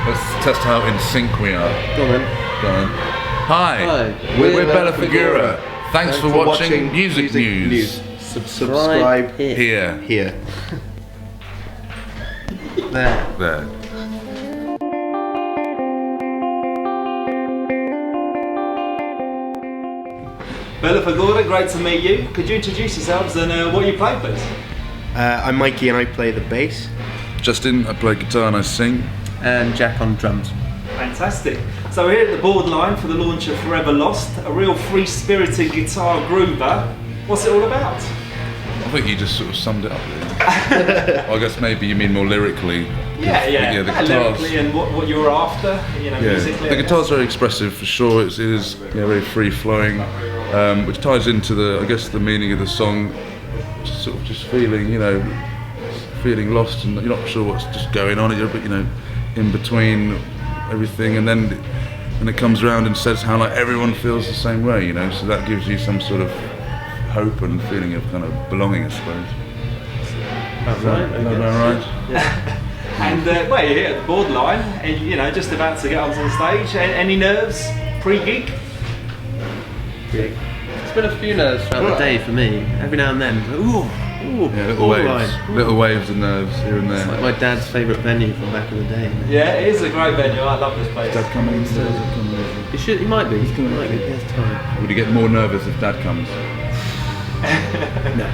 Let's test how in sync we are. Go on then. Go on. Hi, we're Bella Figura. Thanks for watching Music News. Subscribe Here. There. Bella Figura, great to meet you. Could you introduce yourselves and what you play, please? I'm Mikey and I play the bass. Justin, I play guitar and I sing. And Jack on drums. Fantastic. So we're here at the Borderline for the launch of Forever Lost, a real free-spirited guitar groover. What's it all about? I think you just sort of summed it up really. I guess maybe you mean more lyrically. Yeah, the guitars, lyrically and what you're after, musically. The guitar's very expressive for sure. It is very free-flowing, which ties into the meaning of the song. Just feeling, feeling lost and you're not sure what's just going on. You're in between everything, and then it comes around and says how everyone feels the same way, so that gives you some sort of hope and feeling of kind of belonging, I suppose. That's right. Right? Yeah. And you're here at the Borderline, and just about to get onto the stage. Any nerves pre-gig? It's been a few nerves throughout the day for me. Every now and then, Little waves of nerves here and there. It's like my dad's favourite venue from back in the day. Yeah, it is a great venue. I love this place. Dad coming instead? He might be. He might be. He has time. Would you get more nervous if Dad comes? No.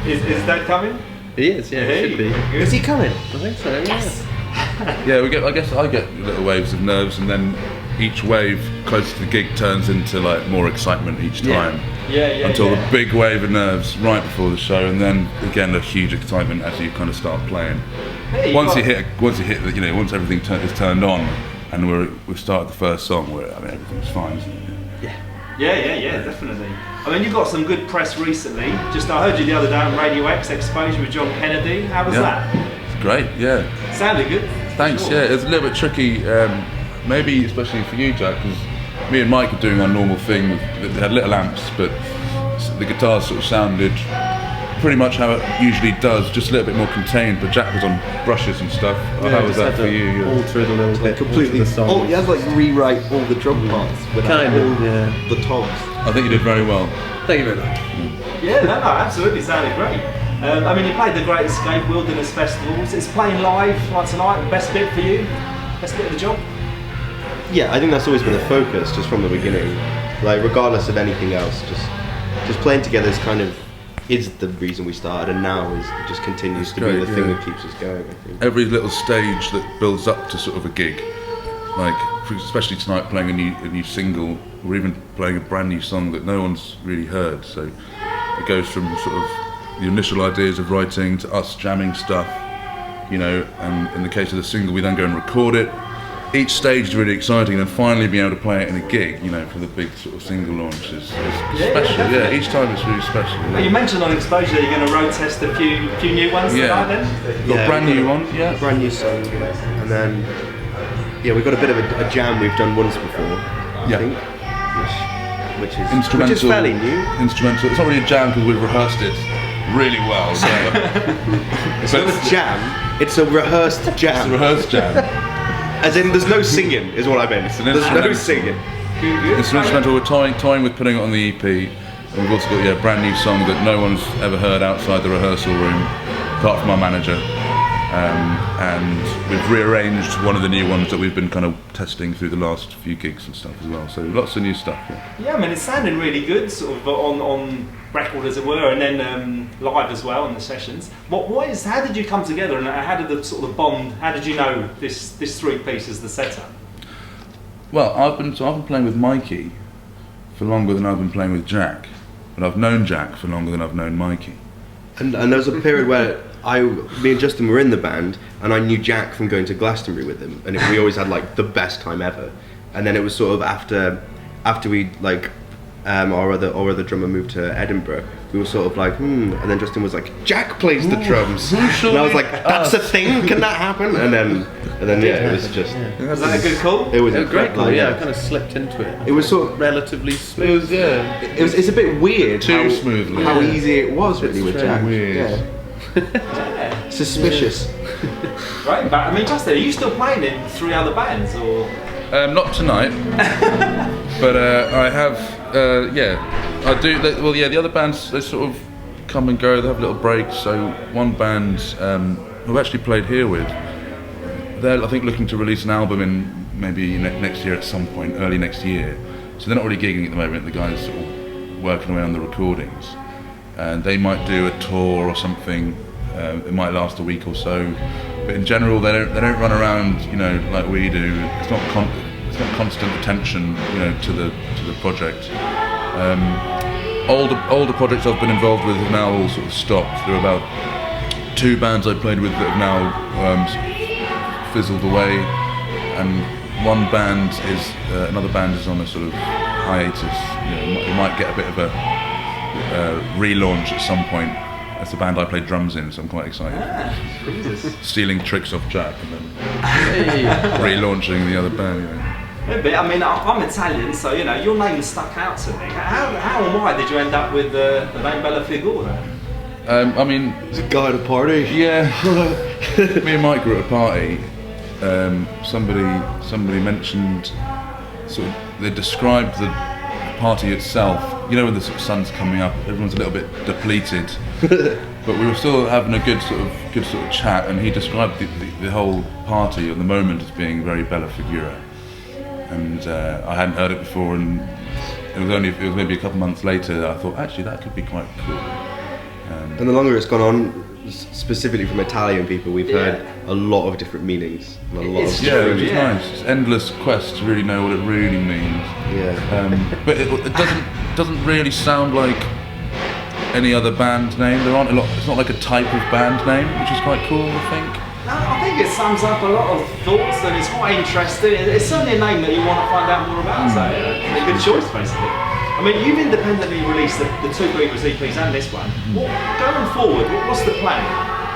Is Dad coming? He is. Yeah, he should be. Good. Is he coming? I think so. Yes. Yeah, I guess I get little waves of nerves, and then each wave close to the gig turns into more excitement each time. Until the big wave of nerves right before the show, and then again a huge excitement as you kind of start playing. Hey, once everything is turned on, and we've started the first song, where everything's fine, isn't it? Yeah, definitely. You've got some good press recently. I heard you the other day on Radio X Exposure with John Kennedy. How was that? It's great. Yeah. Sounded good. Thanks. Sure. Yeah, it's a little bit tricky. Maybe especially for you, Jack, because me and Mike are doing our normal thing. They had little amps, but the guitar sort of sounded pretty much how it usually does, just a little bit more contained. But Jack was on brushes and stuff. How was that for you? Alter it a little bit. Completely. You had to rewrite all the drum parts without all the toms. I think you did very well. Thank you very much. Yeah, no, absolutely, sounded great. You played the Great Escape Wilderness Festivals. It's playing live like tonight. Best bit for you? Best bit of the job? Yeah, I think that's always been the focus, just from the beginning. Regardless of anything else, just playing together is the reason we started, and now it just continues to be the thing that keeps us going, I think. Every little stage that builds up to sort of a gig, especially tonight playing a new single, or even playing a brand new song that no one's really heard. So it goes from sort of the initial ideas of writing to us jamming stuff, and in the case of the single we then go and record it. Each stage is really exciting, and finally being able to play it in a gig, for the big sort of single launch is special. Yeah, each time it's really special. Well, you mentioned on Exposure you're going to road test a few new ones tonight then? Got a brand new one, brand new song, and then we've got a bit of a jam we've done once before, I think, which is fairly new. Instrumental. It's not really a jam because we've rehearsed it really well. So. It's not a jam. It's a rehearsed jam. It's a rehearsed jam. As in, there's no singing, is what I meant. There's no singing. It's an instrumental. We're toying with putting it on the EP, and we've also got a brand new song that no one's ever heard outside the rehearsal room, apart from our manager. And we've rearranged one of the new ones that we've been kind of testing through the last few gigs and stuff as well. So lots of new stuff. Yeah, it's sounding really good, sort of on record as it were, and then live as well in the sessions. How did you come together, and how did the bond? How did you know this three piece is the setup? Well, I've been playing with Mikey for longer than I've been playing with Jack, but I've known Jack for longer than I've known Mikey. And there was a period where me and Justin were in the band, and I knew Jack from going to Glastonbury with him, and we always had the best time ever. And then it was sort of after we our other drummer moved to Edinburgh, we were sort of and then Justin was like, Jack plays the drums, and I was like, that's a thing, can that happen? And then it was just. Was that a good call? It was a great call. Yeah, I kind of slipped into it. It was sort of relatively smooth. It's a bit weird. Smoothly. How easy it was really with Jack. Weird. Yeah. Suspicious. Right, but I mean, Justin, are you still playing in 3 other bands, or? Not tonight, but I have. I do. Well, yeah, the other bands, they sort of come and go. They have little breaks. So one band who I've actually played here with, they're I think looking to release an album in maybe next year at some point, early next year. So they're not really gigging at the moment. The guys sort of working away on the recordings, and they might do a tour or something. It might last a week or so, but in general they don't run around, like we do. It's not constant attention, to the project. Older projects I've been involved with have now all sort of stopped. There are about 2 bands I played with that have now fizzled away, and another band is on a sort of hiatus. It might get a bit of a relaunch at some point. That's the band I played drums in, so I'm quite excited. Jesus. Stealing tricks off Jack and then relaunching the other band. A bit. I mean, I'm Italian, so your name stuck out to me. How and why did you end up with the name Bella Figura? I mean, It's a guy at a party. yeah. Me and Mike were at a party. Somebody mentioned they described the party itself. When the sort of sun's coming up, everyone's a little bit depleted, but we were still having a good sort of chat. And he described the whole party at the moment as being very Bella Figura, and I hadn't heard it before. And it was maybe a couple months later that I thought actually that could be quite cool. And the longer it's gone on, specifically from Italian people, we've heard a lot of different meanings. And a lot It's of Yeah, true, it was yeah. nice. It's endless quest to really know what it really means. Yeah. But it doesn't really sound like any other band name. There aren't a lot. It's not like a type of band name, which is quite cool, I think. No, I think it sums up a lot of thoughts, and it's quite interesting. It's certainly a name that you want to find out more about, so it's a good choice, basically. I mean, you've independently released the 2 previous EPs and this one. Going forward, what's the plan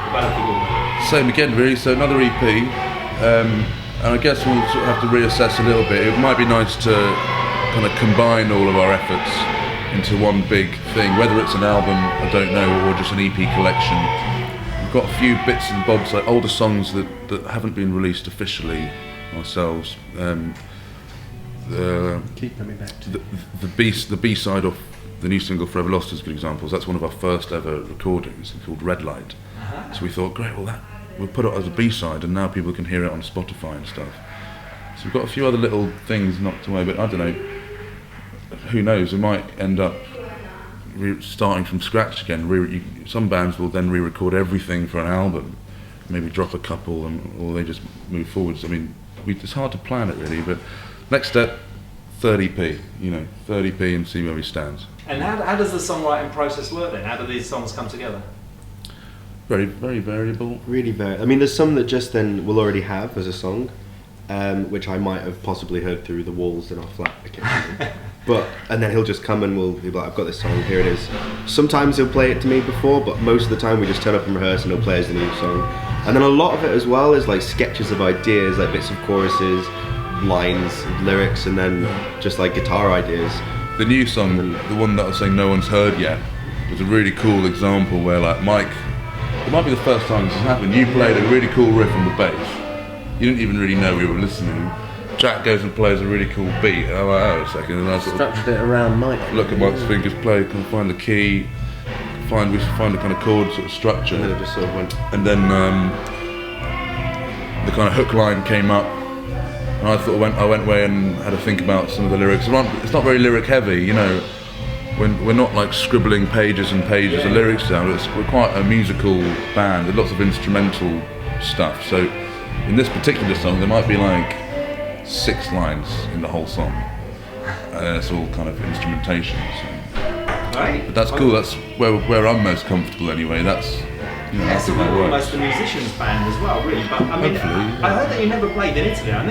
for Bella Figura? Same again, really. So another EP, and I guess we'll sort of have to reassess a little bit. It might be nice to kind of combine all of our efforts into one big thing. Whether it's an album, I don't know, or just an EP collection. We've got a few bits and bobs, like older songs that haven't been released officially ourselves. Keep coming back to The B side of the new single Forever Lost is a good example. That's one of our first ever recordings. It's called Red Light. So we thought, great, we'll put it as a B-side, and now people can hear it on Spotify and stuff. So we've got a few other little things knocked away, but I don't know. Who knows? We might end up starting from scratch again. Some bands will then re-record everything for an album, maybe drop a couple, or they just move forwards. I mean, it's hard to plan it really, but next step, 30p, 30p and see where we stand. And how does the songwriting process work then? How do these songs come together? Very, very variable. Really very. I mean, there's some that just then we'll already have as a song, which I might have possibly heard through the walls in our flat occasionally. And then he'll just come and he'll be like, I've got this song, here it is. Sometimes he'll play it to me before, but most of the time we just turn up and rehearse and he'll play us the new song. And then a lot of it as well is like sketches of ideas, like bits of choruses, lines, lyrics, and then just like guitar ideas. The new song, the one that I was saying no one's heard yet, was a really cool example where like Mike, it might be the first time this has happened, you played a really cool riff on the bass. You didn't even really know we were listening. Jack goes and plays a really cool beat, and I'm like, oh, a second, and I sort of structured it around Mike. look at Mike's fingers play, can find the key, we find the kind of chord sort of structure. And then it just sort of went. And then the kind of hook line came up, and I went away and had to think about some of the lyrics. It's not very lyric heavy, we're not like scribbling pages and pages of lyrics down. We're quite a musical band with lots of instrumental stuff. So in this particular song, there might be like 6 lines in the whole song, and it's all kind of instrumentation. So. Right. But that's cool. That's where I'm most comfortable anyway. That's Yeah, so that we're works. almost a musician's band as well, really. But I mean, Hopefully, yeah. I heard that you never played in Italy, and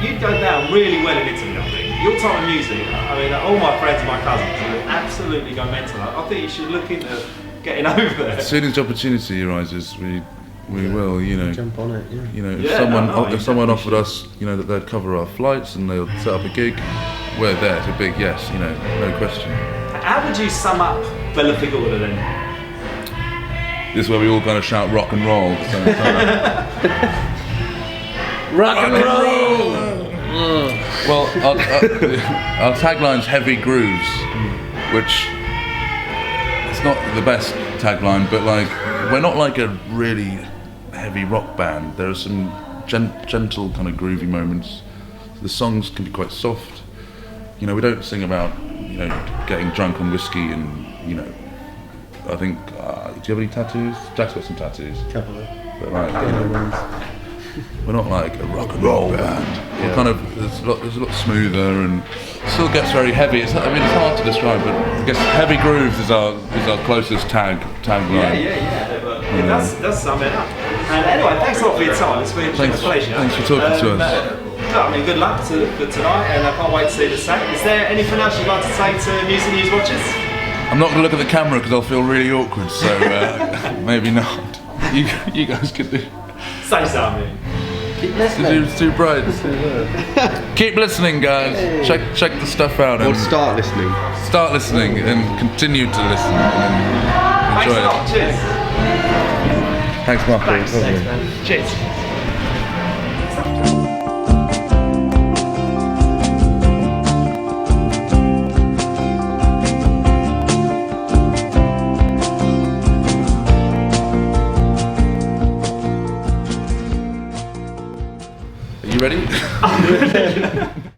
you'd go down really well in Italy, I think. Your type of music, I mean, all my friends and my cousins would absolutely go mental. I think you should look into getting over there. As soon as the opportunity arises, we will. Jump on it, yeah. If Yeah, someone definitely offered us, that they'd cover our flights and they'll set up a gig, we're there. It's a big yes. No question. How would you sum up Bella Figura then? This is where we all kind of shout rock and roll at the same time. Rock and roll! Well, our tagline's heavy grooves, which it's not the best tagline, but like we're not like a really heavy rock band. There are some gentle kind of groovy moments. The songs can be quite soft. You know, we don't sing about, you know, getting drunk on whiskey and, you know, I think, do you have any tattoos? Jack's got some tattoos. Couple of But like, you know, we're not like a rock and roll band. We're kind of, it's a lot smoother and still gets very heavy. It's hard to describe, but I guess heavy grooves is our closest tagline. It does sum it up. And anyway, thanks a lot for your time. It's been a pleasure. Thanks for talking to us. I mean, good luck for tonight, and I can't wait to see the set. Is there anything else you'd like to say to Music News watchers? I'm not going to look at the camera because I'll feel really awkward, so maybe not. You guys could do. Say something. Keep listening. It's too bright. Keep listening, guys. Check the stuff out. Or And start listening. start listening and continue to listen and Thanks enjoy a lot. it. Cheers. Thanks, Marco. Thanks, man. Cheers. Are you ready?